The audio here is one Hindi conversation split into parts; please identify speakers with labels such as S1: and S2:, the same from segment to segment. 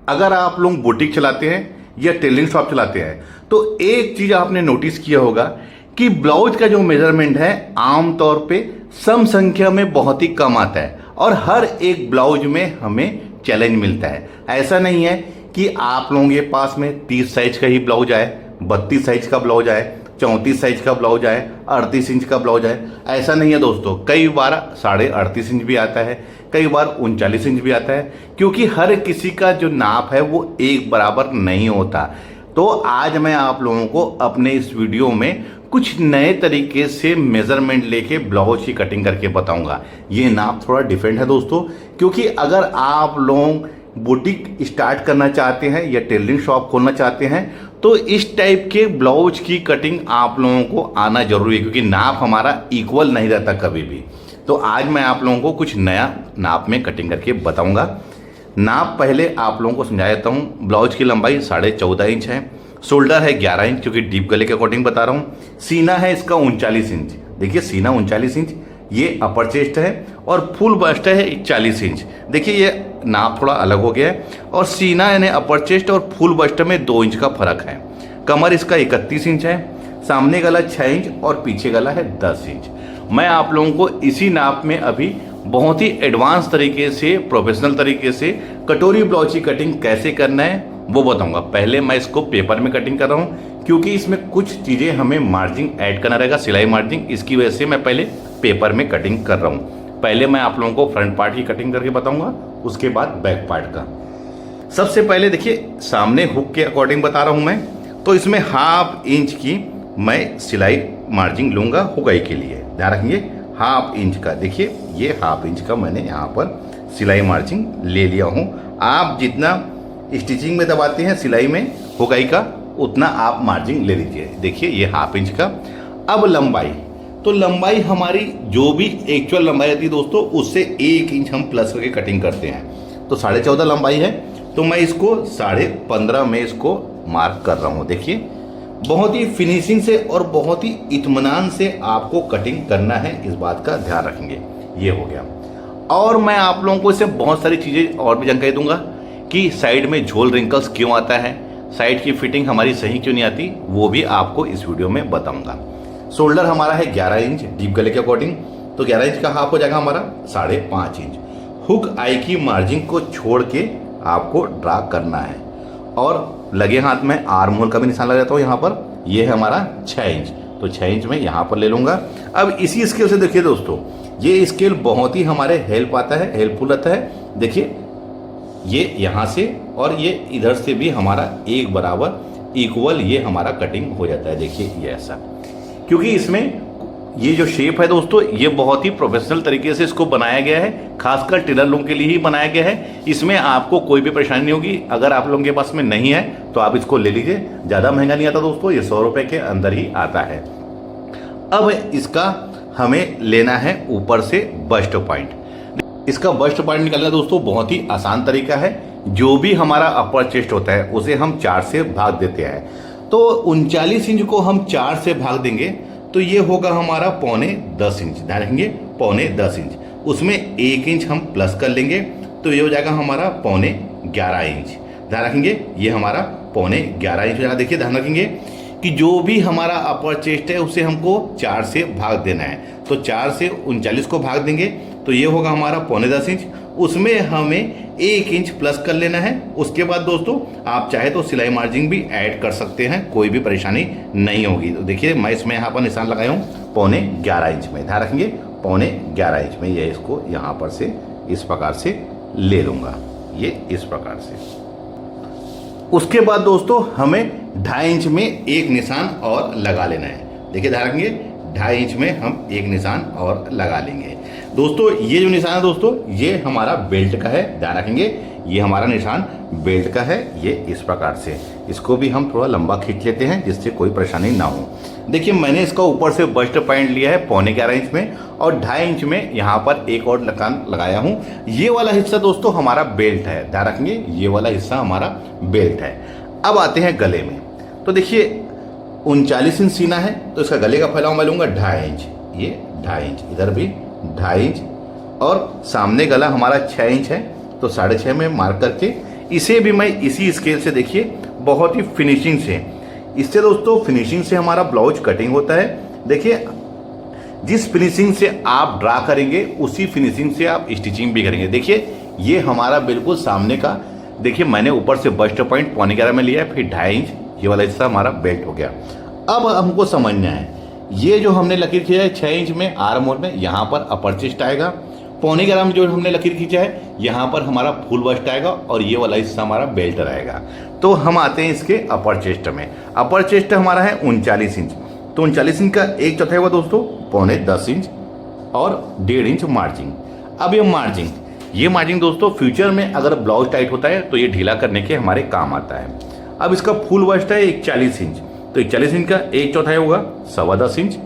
S1: अगर आप लोग बुटीक चलाते हैं या टेलरिंग शॉप चलाते हैं तो एक चीज आपने नोटिस किया होगा कि ब्लाउज का जो मेजरमेंट है आमतौर पे सम संख्या में बहुत ही कम आता है और हर एक ब्लाउज में हमें चैलेंज मिलता है। ऐसा नहीं है कि आप लोगों के पास में 30 साइज का ही ब्लाउज आए, 32 साइज का ब्लाउज आए, 34 साइज का ब्लाउज आए, 38 इंच का ब्लाउज आए। ऐसा नहीं है दोस्तों, कई बार 38.5 इंच भी आता है, कई बार 39 इंच भी आता है, क्योंकि हर किसी का जो नाप है वो एक बराबर नहीं होता। तो आज मैं आप लोगों को अपने इस वीडियो में कुछ नए तरीके से मेजरमेंट लेके ब्लाउज की कटिंग करके बताऊंगा। ये नाप थोड़ा डिफरेंट है दोस्तों, क्योंकि अगर आप लोग बुटीक स्टार्ट करना चाहते हैं या टेलरिंग शॉप खोलना चाहते हैं तो इस टाइप के ब्लाउज की कटिंग आप लोगों को आना जरूरी है, क्योंकि नाप हमारा इक्वल नहीं रहता कभी भी। तो आज मैं आप लोगों को कुछ नया नाप में कटिंग करके बताऊंगा। नाप पहले आप लोगों को समझा देता हूं। ब्लाउज की लंबाई 14.5 इंच है, शोल्डर है 11 इंच क्योंकि डीप गले के अकॉर्डिंग बता रहा हूं। सीना है इसका 39 इंच, देखिए सीना 39 इंच, ये अपर चेस्ट है और फुल बस्ट है 40 इंच। देखिए ये नाप थोड़ा अलग हो गया है और सीना यानी अपर चेस्ट और फुल बस्ट में 2 इंच का फर्क है। कमर इसका 31 इंच है, सामने गला 6 इंच और पीछे गला है 10 इंच। मैं आप लोगों को इसी नाप में अभी बहुत ही एडवांस तरीके से, प्रोफेशनल तरीके से कटोरी ब्लाउज की कटिंग कैसे करना है वो बताऊंगा। पहले मैं इसको पेपर में कटिंग कर रहा हूं क्योंकि इसमें कुछ चीजें हमें मार्जिन ऐड करना रहेगा, सिलाई मार्जिन। इसकी वजह से मैं पहले पेपर में कटिंग कर रहा हूं। पहले मैं आप लोगों को फ्रंट पार्ट की कटिंग करके बताऊंगा, उसके बाद बैक पार्ट का। सबसे पहले देखिए सामने हुक के अकॉर्डिंग बता रहा हूं मैं, तो इसमें 1/2 इंच की मैं सिलाई मार्जिन लूंगा हुकाई के लिए। ध्यान रखेंगे 1/2 इंच का, देखिए ये 1/2 इंच का मैंने यहाँ पर सिलाई मार्जिन ले लिया हूँ। आप जितना स्टिचिंग में दबाते हैं सिलाई में हुकाई का उतना आप मार्जिन ले लीजिए। देखिए ये 1/2 इंच का। अब लंबाई, तो लंबाई हमारी जो भी एक्चुअल लंबाई आती है दोस्तों उससे 1 इंच हम प्लस करके कटिंग करते हैं। तो 14.5 लंबाई है, तो मैं इसको 15.5 में इसको मार्क कर रहा हूँ। देखिए बहुत ही फिनिशिंग से और बहुत ही इत्मीनान से आपको कटिंग करना है, इस बात का ध्यान रखेंगे। ये हो गया। और मैं आप लोगों को इससे बहुत सारी चीज़ें और भी जानकारी दूंगा कि साइड में झोल रिंकल्स क्यों आता है, साइड की फिटिंग हमारी सही क्यों नहीं आती, वो भी आपको इस वीडियो में बताऊंगा। शोल्डर हमारा है 11 इंच डीप गले के अकॉर्डिंग, तो 11 इंच का हाफ हो जाएगा हमारा 5.5 इंच। हुक आई की मार्जिन को छोड़ के आपको ड्रा करना है और लगे हाथ में आर्म होल का भी निशान लगा देता हूँ यहाँ पर। ये है हमारा 6 इंच, तो 6 इंच में यहाँ पर ले लूंगा। अब इसी स्केल से देखिए दोस्तों, ये स्केल बहुत ही हमारे हेल्पफुल रहता है। देखिए ये यहाँ से और ये इधर से भी हमारा एक बराबर इक्वल ये हमारा कटिंग हो जाता है। देखिए ये ऐसा, क्योंकि इसमें ये जो शेप है दोस्तों ये बहुत ही प्रोफेशनल तरीके से इसको बनाया गया है, खासकर टेलर लोगों के लिए ही बनाया गया है। इसमें आपको कोई भी परेशानी नहीं होगी। अगर आप लोगों के पास में नहीं है तो आप इसको ले लीजिए, ज़्यादा महंगा नहीं आता दोस्तों, ये 100 रुपये के अंदर ही आता है। अब इसका हमें लेना है ऊपर से बस्ट पॉइंट। इसका बस्ट पॉइंट निकालना दोस्तों बहुत ही आसान तरीका है। जो भी हमारा अपर चेस्ट होता है उसे हम 4 से भाग देते हैं, तो 39 इंच को हम 4 से भाग देंगे तो ये होगा हमारा 10.25 इंच। ध्यान रखेंगे 10.25 इंच, उसमें 1 इंच हम प्लस कर लेंगे तो ये हो जाएगा हमारा 11.25 इंच। ध्यान रखेंगे ये हमारा 11.25 इंच हो जाएगा। देखिए ध्यान रखेंगे कि जो भी हमारा अपर चेस्ट है उसे हमको 4 से भाग देना है, तो 4 से 39 को भाग देंगे तो ये होगा हमारा 10.25 इंच, उसमें हमें 1 इंच प्लस कर लेना है। उसके बाद दोस्तों आप चाहे तो सिलाई मार्जिन भी ऐड कर सकते हैं, कोई भी परेशानी नहीं होगी। तो देखिए मैं इसमें यहाँ पर निशान लगाया हूँ 11.25 इंच में। ध्यान रखेंगे 11.25 इंच में ये इसको यहाँ पर से इस प्रकार से ले लूँगा, ये इस प्रकार से। उसके बाद दोस्तों हमें 2.5 इंच में एक निशान और लगा लेना है। देखिए ध्यान रखेंगे 2.5 इंच में हम एक निशान और लगा लेंगे। दोस्तों ये जो निशान है दोस्तों ये हमारा बेल्ट का है। ध्यान रखेंगे ये हमारा निशान बेल्ट का है, ये इस प्रकार से। इसको भी हम थोड़ा लंबा खींच लेते हैं जिससे कोई परेशानी ना हो। देखिए मैंने इसका ऊपर से बस्ट पॉइंट लिया है 11.25 इंच में और 2.5 इंच में यहाँ पर एक और लगान लगाया हूँ। ये वाला हिस्सा दोस्तों हमारा बेल्ट है। ध्यान रखेंगे ये वाला हिस्सा हमारा बेल्ट है। अब आते हैं गले में, तो देखिए 39 इंच सीना है तो इसका गले का फैलाव मैं लूँगा 2.5 इंच, ये 2.5 इंच, इधर भी 2.5 इंच और सामने गला हमारा 6 इंच है तो 6.5 में मार्क करके इसे भी मैं इसी स्केल से देखिए बहुत ही फिनिशिंग से, इससे दोस्तों फिनिशिंग से हमारा ब्लाउज कटिंग होता है। देखिए जिस फिनिशिंग से आप ड्रा करेंगे उसी फिनिशिंग से आप स्टिचिंग भी करेंगे। देखिए ये हमारा बिल्कुल सामने का, देखिए मैंने ऊपर से बस्ट पॉइंट 11.25 में लिया है, फिर 2.5 इंच ये वाला हिस्सा हमारा बेल्ट हो गया। अब हमको समझना है ये जो हमने लकीर खींचा है 6 इंच में आर्म होल में, यहाँ पर अपर चेस्ट आएगा। 11.25 में जो हमने लकीर खींचा है यहाँ पर हमारा फुल बस्ट आएगा और ये वाला हिस्सा हमारा बेल्ट रहेगा। तो हम आते हैं इसके अपर चेस्ट में। अपर चेस्ट हमारा है 39 इंच, तो 39 इंच का 1/4 हुआ दोस्तों 9.25 इंच और 1.5 इंच मार्जिन। अब ये मार्जिन दोस्तों फ्यूचर में अगर ब्लाउज टाइट होता है तो ये ढीला करने के हमारे काम आता है। अब इसका फुल बस्ट है 41 इंच, तो 41 इंच का 1/4 होगा 10.25 इंच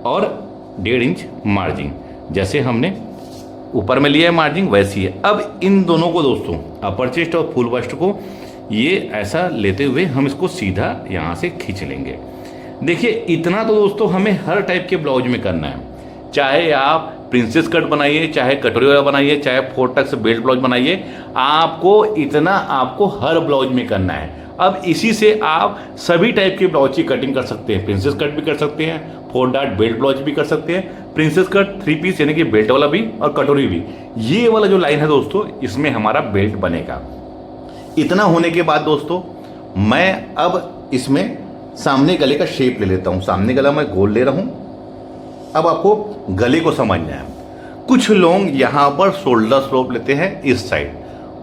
S1: और 1.5 इंच मार्जिन। जैसे हमने ऊपर में लिया है मार्जिन वैसी है। अब इन दोनों को दोस्तों अपर चेस्ट और फुल बस्ट को ये ऐसा लेते हुए हम इसको सीधा यहाँ से खींच लेंगे। देखिए इतना तो दोस्तों हमें हर टाइप के ब्लाउज में करना है, चाहे आप प्रिंसेस कट बनाइए, चाहे कटोरी वाला बनाइए, चाहे 4 टक्स बेल्ट ब्लाउज बनाइए, आपको इतना आपको हर ब्लाउज में करना है। अब इसी से आप सभी टाइप के ब्लाउज की कटिंग कर सकते हैं। प्रिंसेस कट भी कर सकते हैं, 4 डॉट बेल्ट ब्लाउज भी कर सकते हैं, प्रिंसेस कट 3 पीस यानी कि बेल्ट वाला भी और कटोरी भी। ये वाला जो लाइन है दोस्तों इसमें हमारा बेल्ट बनेगा। इतना होने के बाद दोस्तों मैं अब इसमें सामने गले का शेप ले लेता हूँ। सामने गला मैं गोल ले रहा हूँ। अब आपको गले को समझना है। कुछ लोग यहाँ पर शोल्डर स्लोप लेते हैं इस साइड,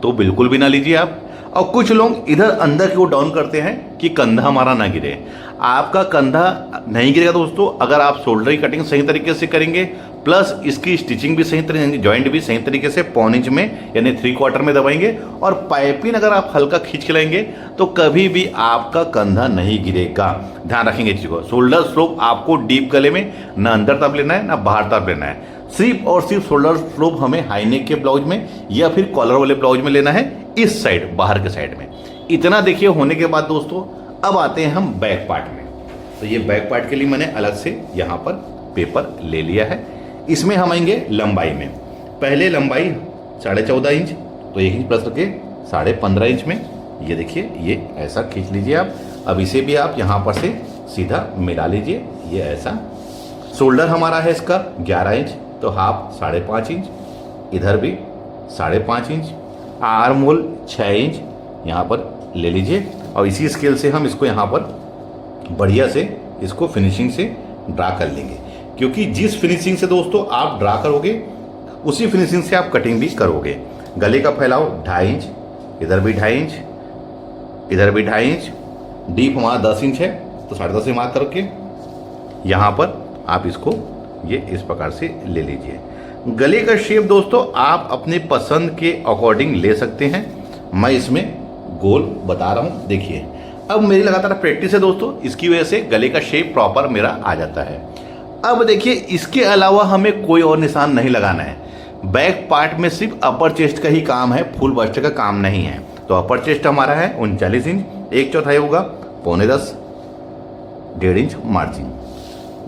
S1: तो बिल्कुल भी ना लीजिए आप। और कुछ लोग इधर अंदर की ओर डाउन करते हैं कि कंधा हमारा ना गिरे। आपका कंधा नहीं गिरेगा दोस्तों अगर आप शोल्डर की कटिंग सही तरीके से करेंगे, प्लस इसकी स्टिचिंग भी सही तरीके, जॉइंट भी सही तरीके से 1.25 इंच में यानी 3/4 में दबाएंगे और पाइपिंग अगर आप हल्का खींच के लाएंगे तो कभी भी आपका कंधा नहीं गिरेगा। ध्यान रखेंगे इस चीज को। शोल्डर स्लोप आपको डीप गले में ना अंदर तरफ लेना है ना बाहर तरफ लेना है। सिर्फ और सिर्फ शोल्डर स्लोप हमें हाई नेक के ब्लाउज में या फिर कॉलर वाले ब्लाउज में लेना है, इस साइड बाहर के साइड में। इतना देखिए होने के बाद दोस्तों अब आते हैं हम बैक पार्ट में। तो ये बैक पार्ट के लिए मैंने अलग से यहाँ पर पेपर ले लिया है। इसमें हम आएंगे लंबाई में। पहले लंबाई 14.5 इंच, तो 1 इंच प्लस करके 15.5 इंच में ये देखिए ये ऐसा खींच लीजिए आप। अब इसे भी आप यहाँ पर से सीधा मिला लीजिए, ये ऐसा। शोल्डर हमारा है इसका 11 इंच, तो हाफ 5.5 इंच, इधर भी 5.5 इंच। आर्म होल 6 इंच यहाँ पर ले लीजिए और इसी स्केल से हम इसको यहाँ पर बढ़िया से इसको फिनिशिंग से ड्रा कर लेंगे, क्योंकि जिस फिनिशिंग से दोस्तों आप ड्रा करोगे उसी फिनिशिंग से आप कटिंग भी करोगे। गले का फैलाव 2.5 इंच, इधर भी 2.5 इंच, इधर भी 2.5 इंच। डीप हमारा 10 इंच है, तो 10.5 से मार्क करके यहाँ पर आप इसको ये इस प्रकार से ले लीजिए। गले का शेप दोस्तों आप अपने पसंद के अकॉर्डिंग ले सकते हैं। मैं इसमें गोल बता रहा हूँ। देखिए अब मेरी लगातार प्रैक्टिस है दोस्तों, इसकी वजह से गले का शेप प्रॉपर मेरा आ जाता है। अब देखिए इसके अलावा हमें कोई और निशान नहीं लगाना है। बैक पार्ट में सिर्फ अपर चेस्ट का ही काम है, फुल बस्ट का काम नहीं है। तो अपर चेस्ट हमारा है 39 इंच, 1/4 होगा 9.25, 1.5 इंच मार्जिन।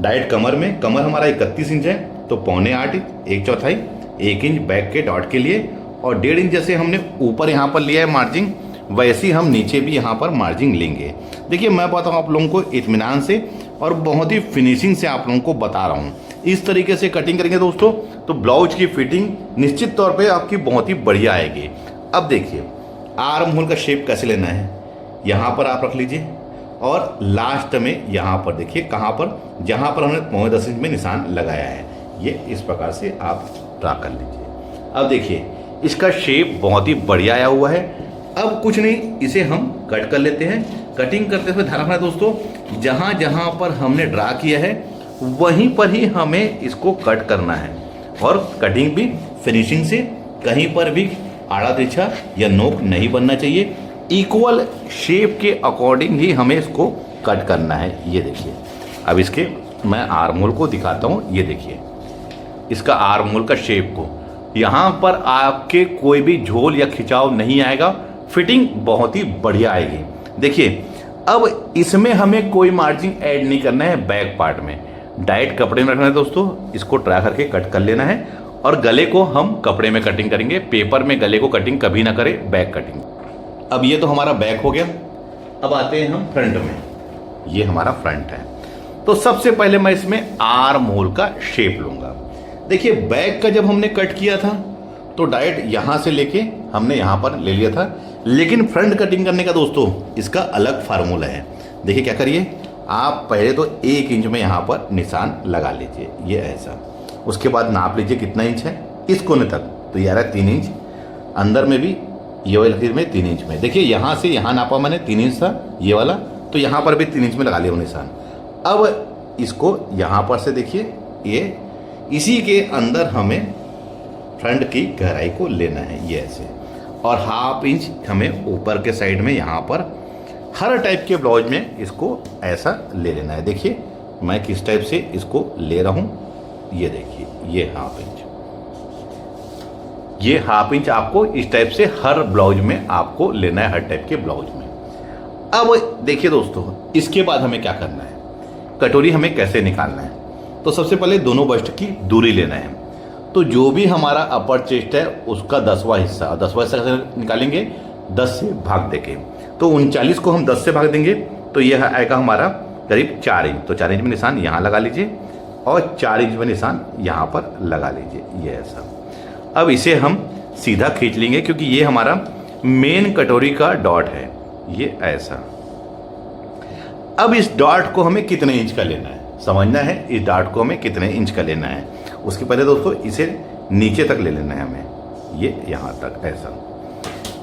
S1: डाइट कमर में, कमर हमारा 31 इंच है, तो 9.25 इंच, 1/4, 1 इंच बैक के डॉट के लिए और 1.5 इंच जैसे हमने ऊपर यहाँ पर लिया है मार्जिन, वैसे ही हम नीचे भी यहाँ पर मार्जिन लेंगे। देखिए मैं बताता हूँ आप लोगों को इत्मीनान से और बहुत ही फिनिशिंग से आप लोगों को बता रहा हूँ। इस तरीके से कटिंग करेंगे दोस्तों तो ब्लाउज की फिटिंग निश्चित तौर पे आपकी बहुत ही बढ़िया आएगी। अब देखिए आर्म होल का शेप कैसे लेना है, यहाँ पर आप रख लीजिए और लास्ट में यहाँ पर देखिए कहाँ पर, जहाँ पर हमने 9.10 इंच में निशान लगाया है, ये इस प्रकार से आप ड्रा कर लीजिए। अब देखिए इसका शेप बहुत ही बढ़िया आया हुआ है। अब कुछ नहीं, इसे हम कट कर लेते हैं। कटिंग करते हुए ध्यान रखना दोस्तों, जहाँ जहाँ पर हमने ड्रा किया है वहीं पर ही हमें इसको कट करना है और कटिंग भी फिनिशिंग से, कहीं पर भी आड़ा तिरछा या नोक नहीं बनना चाहिए। इक्वल शेप के अकॉर्डिंग ही हमें इसको कट करना है। ये देखिए अब इसके मैं आर्म होल को दिखाता हूँ। ये देखिए इसका आर्म होल का शेप को, यहाँ पर आपके कोई भी झोल या खिंचाव नहीं आएगा, फिटिंग बहुत ही बढ़िया आएगी। देखिए अब इसमें हमें कोई मार्जिन ऐड नहीं करना है। बैक पार्ट में डाइट कपड़े में रखना है दोस्तों, इसको ट्राई करके कट कर लेना है और गले को हम कपड़े में कटिंग करेंगे। पेपर में गले को कटिंग कभी ना करें, बैक कटिंग। अब ये तो हमारा बैक हो गया। अब आते हैं हम फ्रंट में, ये हमारा फ्रंट है। तो सबसे पहले मैं इसमें आर्म होल का शेप लूंगा। देखिए बैक का जब हमने कट किया था तो डायरेक्ट यहां से लेके हमने यहां पर ले लिया था, लेकिन फ्रंट कटिंग करने का दोस्तों इसका अलग फार्मूला है। देखिए क्या करिए, आप पहले तो 1 इंच में यहां पर निशान लगा लीजिए, ये ऐसा। उसके बाद नाप लीजिए कितना इंच है इस कोने तक, तो ये आ रहा है 3 इंच। अंदर में भी ये वाली लकीर में 3 इंच में। देखिए यहां से यहां नापा मैंने 3 इंच था ये वाला, तो यहां पर भी 3 इंच में लगा लिया वो निशान। अब इसको यहां पर से देखिए, ये इसी के अंदर हमें फ्रंट की गहराई को लेना है, ये ऐसे। और 1/2 इंच हमें ऊपर के साइड में यहाँ पर हर टाइप के ब्लाउज में इसको ऐसा ले लेना है। देखिए मैं किस टाइप से इसको ले रहा हूँ, ये देखिए ये 1/2 इंच, ये 1/2 इंच आपको इस टाइप से हर ब्लाउज में आपको लेना है, हर टाइप के ब्लाउज में। अब देखिए दोस्तों, इसके बाद हमें क्या करना है, कटोरी हमें कैसे निकालना है। तो सबसे पहले दोनों बस्ट की दूरी लेना है। तो जो भी हमारा अपर चेस्ट है उसका 10वां हिस्सा, 10वां हिस्सा कैसे निकालेंगे, 10 से भाग देंगे। तो 39 को हम 10 से भाग देंगे तो यह आएगा हमारा करीब 4 इंच। तो 4 इंच में निशान यहाँ लगा लीजिए और 4 इंच में निशान यहाँ पर लगा लीजिए, ये ऐसा। अब इसे हम सीधा खींच लेंगे क्योंकि ये हमारा मेन कटोरी का डॉट है, ये ऐसा। अब इस डॉट को हमें कितने इंच का लेना है समझना है, इस डॉट को हमें कितने इंच का लेना है। उसके पहले दोस्तों इसे नीचे तक ले लेना है हमें, ये यहाँ तक ऐसा।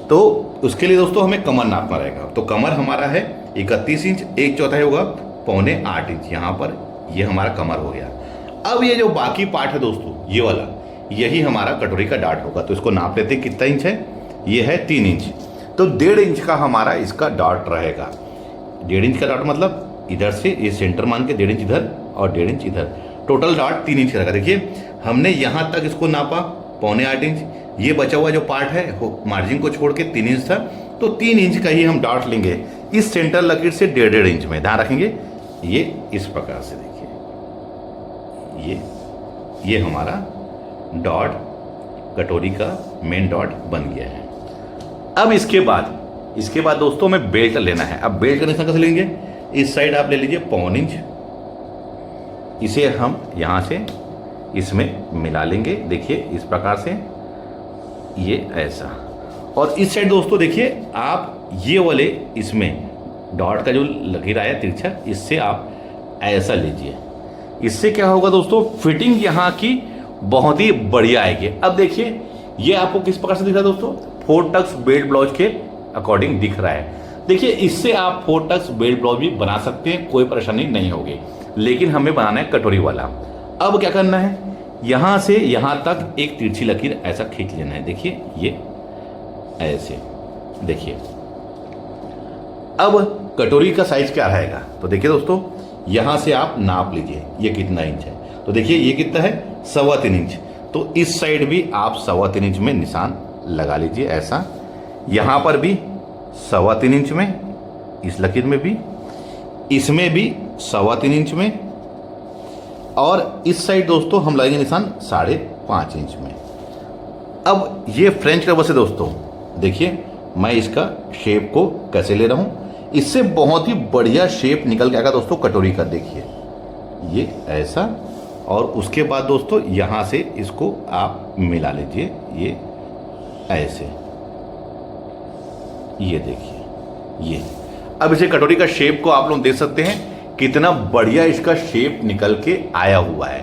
S1: तो उसके लिए दोस्तों हमें कमर नापना रहेगा। तो कमर हमारा है 31 इंच, 1/4 होगा 7.25 इंच, यहाँ पर ये हमारा कमर हो गया। अब ये जो बाकी पार्ट है दोस्तों ये वाला, यही हमारा कटोरी का डाट होगा। तो इसको नाप लेते हैं, कितना इंच है, ये है 3 इंच। तो 1.5 इंच का हमारा इसका डॉट रहेगा। 1.5 इंच का डॉट मतलब इधर से ये सेंटर मान के 1.5 इंच इधर और 1.5 इंच इधर, टोटल डॉट 3 इंच का रहेगा। देखिए हमने यहाँ तक इसको नापा 7.25 इंच, ये बचा हुआ जो पार्ट है मार्जिन को छोड़ के 3 इंच था, तो 3 इंच का ही हम डॉट लेंगे इस सेंटर लकीर से 1.5 इंच में। ध्यान रखेंगे ये इस प्रकार से, देखिए ये हमारा डॉट कटोरी का मेन डॉट बन गया है। अब इसके बाद दोस्तों हमें बेल्ट लेना है। अब बेल्ट का निशान कैसे लेंगे, इस साइड आप ले लीजिए 1.25 इंच, इसे हम यहाँ से इसमें मिला लेंगे, देखिए इस प्रकार से, ये ऐसा। और इस साइड दोस्तों देखिए आप ये वाले इसमें डॉट का जो लकीर आया तिरछा, इससे आप ऐसा लीजिए। इससे क्या होगा दोस्तों, फिटिंग यहाँ की बहुत ही बढ़िया आएगी। अब देखिए ये आपको किस प्रकार से दिख रहा है दोस्तों, 4 टक्स बेल्ट ब्लाउज के अकॉर्डिंग दिख रहा है। देखिए इससे आप 4 टक्स बेल्ट ब्लाउज भी बना सकते हैं, कोई परेशानी नहीं होगी, लेकिन हमें बनाना है कटोरी वाला। अब क्या करना है, यहां से यहां तक एक तिरछी लकीर ऐसा खींच लेना है, देखिए ये ऐसे। देखिए अब कटोरी का साइज क्या रहेगा, तो देखिए दोस्तों यहां से आप नाप लीजिए ये कितना इंच है। तो देखिए ये कितना है, 3.25 इंच। तो इस साइड भी आप 3.25 इंच में निशान लगा लीजिए ऐसा, यहां पर भी 3.25 इंच में, इस लकीर में भी, इसमें भी 3.25 इंच में, और इस साइड दोस्तों हम लगाएंगे निशान 5.5 इंच में। अब ये फ्रेंच कर्व से दोस्तों देखिए मैं इसका शेप को कैसे ले रहा हूं, इससे बहुत ही बढ़िया शेप निकल के आएगा दोस्तों कटोरी का। देखिए ये ऐसा, और उसके बाद दोस्तों यहां से इसको आप मिला लीजिए, ये ऐसे, ये देखिए ये। अब इसे कटोरी का शेप को आप लोग देख सकते हैं कितना बढ़िया इसका शेप निकल के आया हुआ है।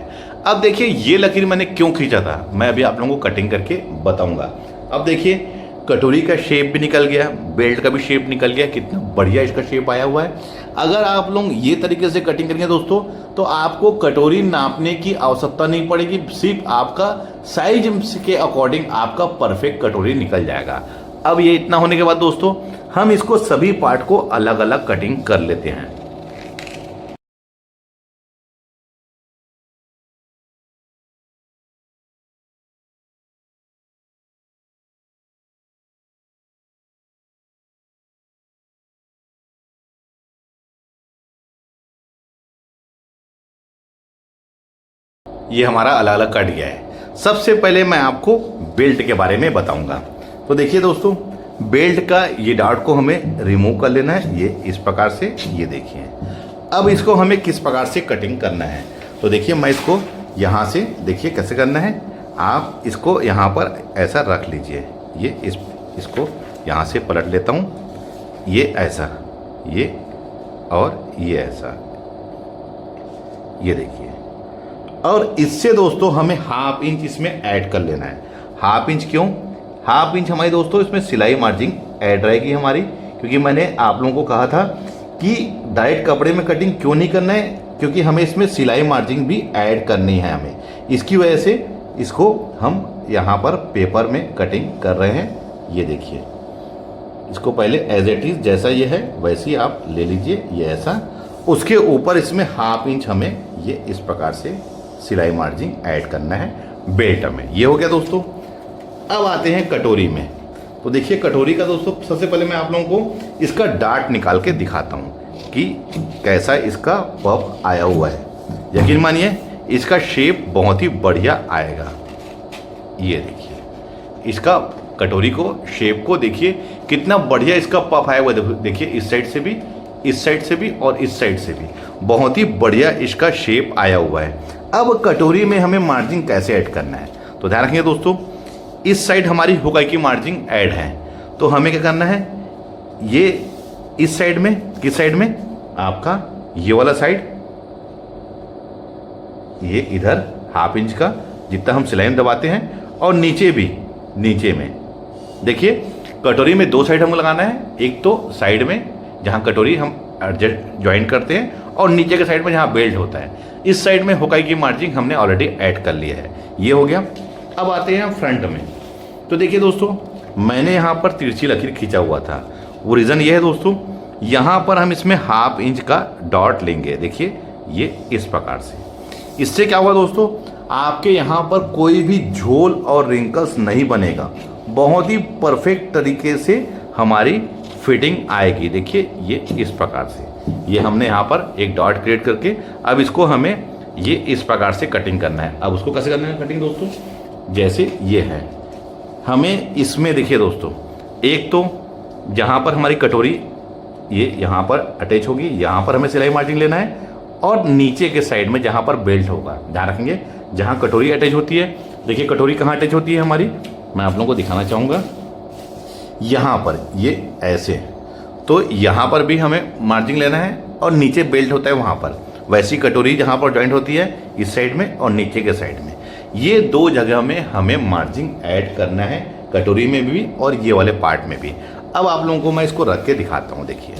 S1: अब देखिए ये लकीर मैंने क्यों खींचा था, मैं अभी आप लोगों को कटिंग करके बताऊंगा। अब देखिए कटोरी का शेप भी निकल गया, बेल्ट का भी शेप निकल गया, कितना बढ़िया इसका शेप आया हुआ है। अगर आप लोग ये तरीके से कटिंग करेंगे दोस्तों तो आपको कटोरी नापने की आवश्यकता नहीं पड़ेगी, सिर्फ आपका साइज के अकॉर्डिंग आपका परफेक्ट कटोरी निकल जाएगा। अब ये इतना होने के बाद दोस्तों हम इसको सभी पार्ट को अलग अलग कटिंग कर लेते हैं। ये हमारा अलग अलग कट गया है। सबसे पहले मैं आपको बेल्ट के बारे में बताऊंगा। तो देखिए दोस्तों बेल्ट का ये डॉट को हमें रिमूव कर लेना है, ये इस प्रकार से। ये देखिए अब इसको हमें किस प्रकार से कटिंग करना है। तो देखिए मैं इसको यहाँ से देखिए कैसे करना है। आप इसको यहाँ पर ऐसा रख लीजिए, ये इसको यहाँ से पलट लेता हूँ, ये ऐसा, ये और ये ऐसा, ये देखिए। और इससे दोस्तों हमें हाफ इंच इसमें ऐड कर लेना है। हाफ इंच क्यों? हाफ इंच हमारी दोस्तों इसमें सिलाई मार्जिन ऐड रहेगी हमारी, क्योंकि मैंने आप लोगों को कहा था कि डायरेक्ट कपड़े में कटिंग क्यों नहीं करना है, क्योंकि हमें इसमें सिलाई मार्जिन भी ऐड करनी है हमें। इसकी वजह से इसको हम यहाँ पर पेपर में कटिंग कर रहे हैं। ये देखिए, इसको पहले एज इट इज जैसा ये है वैसे ही आप ले लीजिए, ये ऐसा। उसके ऊपर इसमें हाफ इंच हमें ये इस प्रकार से सिलाई मार्जिन ऐड करना है बेल्ट में। ये हो गया दोस्तों। अब आते हैं कटोरी में। तो देखिए कटोरी का दोस्तों सबसे पहले मैं आप लोगों को इसका डार्ट निकाल के दिखाता हूँ कि कैसा इसका पफ आया हुआ है। यकीन मानिए इसका शेप बहुत ही बढ़िया आएगा। ये देखिए इसका कटोरी को शेप को देखिए कितना बढ़िया इसका पफ आया हुआ है। देखिए इस साइड से भी, इस साइड से भी और इस साइड से भी बहुत ही बढ़िया इसका शेप आया हुआ है। अब कटोरी में हमें मार्जिन कैसे ऐड करना है, तो ध्यान रखिए दोस्तों, इस साइड हमारी हुकाई की मार्जिन ऐड है। तो हमें क्या करना है, ये इस साइड में, किस साइड में, आपका ये वाला साइड, ये इधर हाफ इंच का जितना हम सिलाई में दबाते हैं, और नीचे भी, नीचे में देखिए कटोरी में दो साइड हमको लगाना है। एक तो साइड में जहाँ कटोरी हम एडजस्ट ज्वाइंट करते हैं, और नीचे के साइड में जहाँ बेल्ट होता है। इस साइड में हुकाई की मार्जिन हमने ऑलरेडी ऐड कर लिया है। ये हो गया। अब आते हैं फ्रंट में। तो देखिए दोस्तों मैंने यहाँ पर तिरछी लकीर खींचा हुआ था। वो रीज़न ये है दोस्तों, यहाँ पर हम इसमें हाफ इंच का डॉट लेंगे। देखिए ये इस प्रकार से। इससे क्या हुआ दोस्तों, आपके यहाँ पर कोई भी झोल और रिंकल्स नहीं बनेगा। बहुत ही परफेक्ट तरीके से हमारी फिटिंग आएगी। देखिए ये इस प्रकार से, ये हमने यहाँ पर एक डॉट क्रिएट करके अब इसको हमें ये इस प्रकार से कटिंग करना है। अब उसको कैसे करना है कटिंग दोस्तों, जैसे ये है हमें इसमें देखिए दोस्तों, एक तो जहाँ पर हमारी कटोरी ये यहाँ पर अटैच होगी, यहाँ पर हमें सिलाई मार्जिन लेना है, और नीचे के साइड में जहाँ पर बेल्ट होगा, ध्यान रखेंगे जहाँ कटोरी अटैच होती है। देखिए कटोरी कहाँ अटैच होती है हमारी, मैं आप लोगों को दिखाना चाहूँगा, यहाँ पर ये ऐसे। तो यहाँ पर भी हमें मार्जिन लेना है, और नीचे बेल्ट होता है वहाँ पर। वैसी कटोरी जहाँ पर जॉइंट होती है इस साइड में और नीचे के साइड में, ये दो जगह में हमें मार्जिन ऐड करना है, कटोरी में भी और ये वाले पार्ट में भी। अब आप लोगों को मैं इसको रख के दिखाता हूँ। देखिए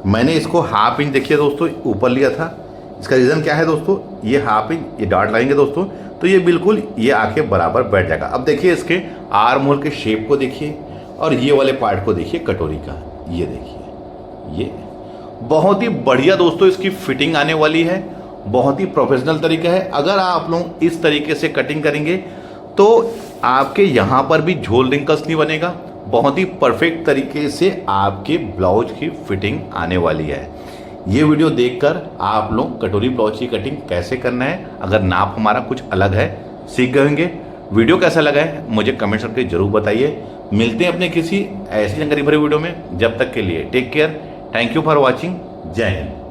S1: मैंने इसको हाफ इंच देखिए दोस्तों ऊपर लिया था। इसका रीज़न क्या है दोस्तों, ये हाफ इंच ये डॉट लगाएंगे दोस्तों तो ये बिल्कुल ये आके बराबर बैठ जाएगा। अब देखिए इसके आर्म होल के शेप को देखिए, और ये वाले पार्ट को देखिए कटोरी का, ये देखिए ये बहुत ही बढ़िया दोस्तों इसकी फिटिंग आने वाली है। बहुत ही प्रोफेशनल तरीका है। अगर आप लोग इस तरीके से कटिंग करेंगे तो आपके यहाँ पर भी झोल रिंकल्स नहीं बनेगा। बहुत ही परफेक्ट तरीके से आपके ब्लाउज की फिटिंग आने वाली है। ये वीडियो देखकर आप लोग कटोरी ब्लाउज की कटिंग कैसे करना है, अगर नाप हमारा कुछ अलग है, सीख गए होंगे। वीडियो कैसा लगा है मुझे कमेंट करके जरूर बताइए। मिलते हैं अपने किसी ऐसी जानकारी भरे वीडियो में। जब तक के लिए take care, thank you for watching, जय हिंद।